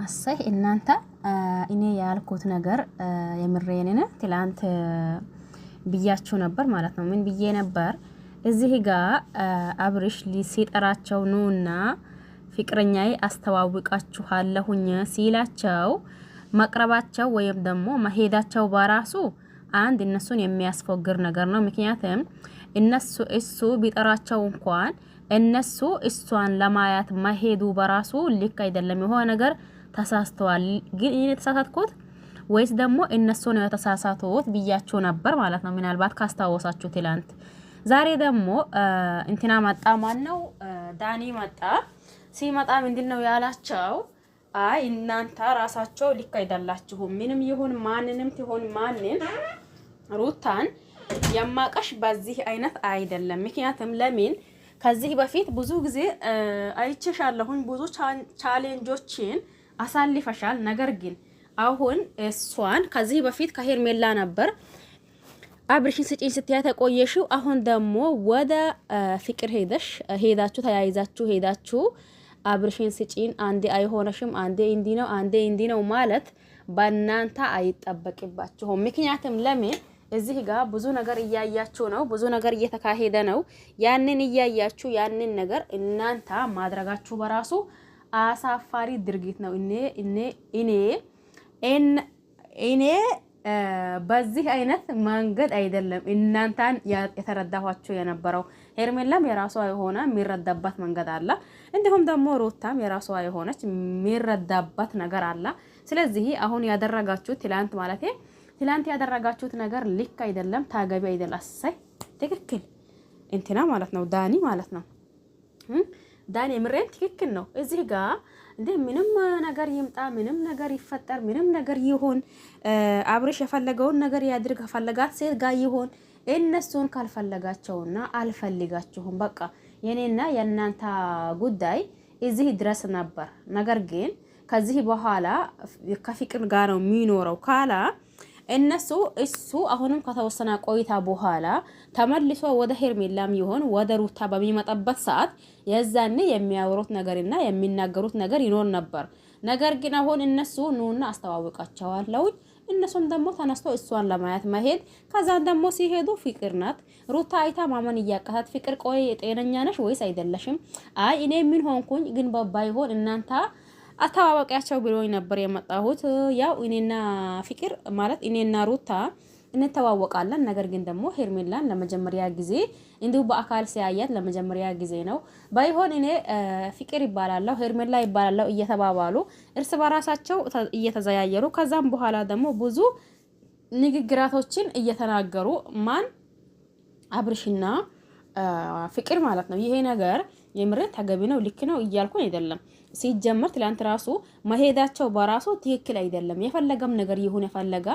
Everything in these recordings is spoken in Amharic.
አሰይ እናንተ እኔ ያልኩት ነገር የምሬንን ትላንት ብያችሁ ነበር ማለት ነው። ምን ብዬ ነበር? እዚህ ጋር አብርሽ ሲጠራቸው ነውና ፍቅረኛዬ አስተዋውቃችኋለሁኝ ሲላቸው መቅረባቸው ወይም ደግሞ መሄዳቸው በራሱ አንድ እነሱን የሚያስፎግር ነገር ነው። ምክንያቱም እሱ ቢጠራቸው እንኳን እነሱ እሷን ለማያት መሄዱ በራሱ ልክ አይደለም። የሆነ ነገር ተሳስተዋል። ግን እኔ የተሳሳትኩት ወይስ ደግሞ እነሱ ነው የተሳሳቱት ብያችሁ ነበር ማለት ነው። ምናልባት ካስታወሳችሁ ትላንት። ዛሬ ደግሞ እንትና መጣ። ማን ነው? ዳኒ መጣ። ሲመጣ ምንድነው ያላቸው? አይ እናንተ ራሳቸው ልክ አይደላችሁም። ምንም ይሁን ማንንም ትሆን ማንን ሩታን የማቀሽ በዚህ አይነት አይደለም። ምክንያቱም ለምን ከዚህ በፊት ብዙ ጊዜ አይቼሻለሁኝ፣ ብዙ ቻሌንጆችን አሳልፈሻል። ነገር ግን አሁን እሷን ከዚህ በፊት ከሄርሜላ ነበር አብርሽን ስጪኝ ስትያት ተቆየሽው። አሁን ደግሞ ወደ ፍቅር ሄዳችሁ ተያይዛችሁ ሄዳችሁ አብርሽን ስጪን፣ አንዴ አይሆነሽም፣ አንዴ እንዲ ነው፣ አንዴ እንዲ ነው ማለት በእናንተ አይጠበቅባችሁም። ምክንያቱም ለምን እዚህ ጋር ብዙ ነገር እያያችሁ ነው፣ ብዙ ነገር እየተካሄደ ነው። ያንን እያያችሁ ያንን ነገር እናንተ ማድረጋችሁ በራሱ አሳፋሪ ድርጊት ነው። እኔ በዚህ አይነት መንገድ አይደለም እናንተን የተረዳኋችሁ የነበረው። ሄርሜላም የራሷ የሆነ የሚረዳባት መንገድ አለ፣ እንዲሁም ደግሞ ሩታም የራሷ የሆነች የሚረዳባት ነገር አለ። ስለዚህ አሁን ያደረጋችሁት ትላንት ያደረጋችሁት ነገር ልክ አይደለም፣ ታገቢ አይደለም። አሳይ ትክክል እንትና ማለት ነው ዳኒ ማለት ነው። ዳኒ ምሬን ትክክል ነው። እዚህ ጋር እንደ ምንም ነገር ይምጣ፣ ምንም ነገር ይፈጠር፣ ምንም ነገር ይሁን አብርሽ የፈለገውን ነገር ያድርግ፣ ከፈለጋት ሴት ጋር ይሁን። እነሱን ካልፈለጋቸውና አልፈልጋችሁም በቃ የኔና የእናንተ ጉዳይ እዚህ ድረስ ነበር። ነገር ግን ከዚህ በኋላ ከፍቅር ጋር ነው የሚኖረው ካላ እሱ አሁንም ከተወሰነ ቆይታ በኋላ ተመልሶ ወደ ሄርሜላም ይሆን ወደ ሩታ በሚመጣበት ሰዓት የዛኔ የሚያወሩት ነገርና የሚናገሩት ነገር ይኖር ነበር። ነገር ግን አሁን እነሱ ኑና አስተዋውቃቸዋለሁ። እነሱም ደግሞ ተነስቶ እሷን ለማየት መሄድ፣ ከዛን ደግሞ ሲሄዱ ፍቅር ናት ሩታ አይታ ማመን እያቃታት፣ ፍቅር ቆይ ጤነኛ ነሽ ወይስ አይደለሽም? አይ እኔ ምን ሆንኩኝ ግን ባይሆን እናንተ አስተዋወቂያቸው ብሎኝ ነበር የመጣሁት። ያው እኔና ፍቅር ማለት እኔና ሩታ እንተዋወቃለን። ነገር ግን ደግሞ ሄርሜላን ለመጀመሪያ ጊዜ እንዲሁ በአካል ሲያያት ለመጀመሪያ ጊዜ ነው። ባይሆን እኔ ፍቅር ይባላለሁ ሄርሜላ ይባላለሁ እየተባባሉ እርስ በራሳቸው እየተዘያየሩ ከዛም በኋላ ደግሞ ብዙ ንግግራቶችን እየተናገሩ ማን አብርሽና ፍቅር ማለት ነው። ይሄ ነገር የምሬት ተገቢ ነው ልክ ነው እያልኩኝ አይደለም። ሲጀመር ትላንት ራሱ መሄዳቸው በራሱ ትክክል አይደለም። የፈለገም ነገር ይሁን የፈለጋ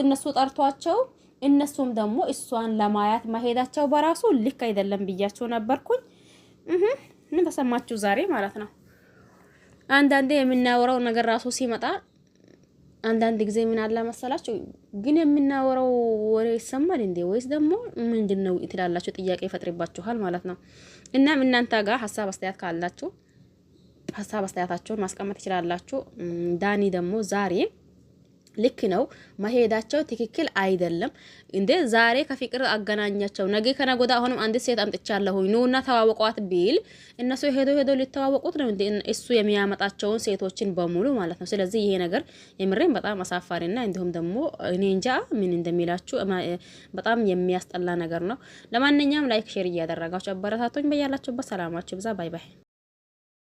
እነሱ ጠርቷቸው እነሱም ደግሞ እሷን ለማያት መሄዳቸው በራሱ ልክ አይደለም ብያቸው ነበርኩኝ። ምን ተሰማችሁ ዛሬ ማለት ነው? አንዳንዴ የምናወራው ነገር ራሱ ሲመጣ አንዳንድ ጊዜ ምን አላ መሰላችሁ ግን የምናወራው ወሬ ይሰማል እንዴ ወይስ ደግሞ ምንድነው ትላላችሁ? ጥያቄ ይፈጥርባችኋል ማለት ነው። እናም እናንተ ጋር ሀሳብ አስተያየት ካላችሁ ሀሳብ አስተያየታችሁን ማስቀመጥ ትችላላችሁ። ዳኒ ደግሞ ዛሬ ልክ ነው መሄዳቸው ትክክል አይደለም እንዴ። ዛሬ ከፍቅር አገናኛቸው፣ ነገ ከነገ ወዲያ አሁንም አንድ ሴት አምጥቻለሁ ኑና ተዋወቋት ቢል እነሱ ሄዶ ሊተዋወቁት ነው እንዴ? እሱ የሚያመጣቸውን ሴቶችን በሙሉ ማለት ነው። ስለዚህ ይሄ ነገር የምሬን በጣም አሳፋሪና እንዲሁም ደግሞ እኔ እንጃ ምን እንደሚላችሁ በጣም የሚያስጠላ ነገር ነው። ለማንኛውም ላይክ ሼር እያደረጋችሁ አበረታቶኝ በያላችሁበት ሰላማችሁ ብዛ። ባይ ባይ።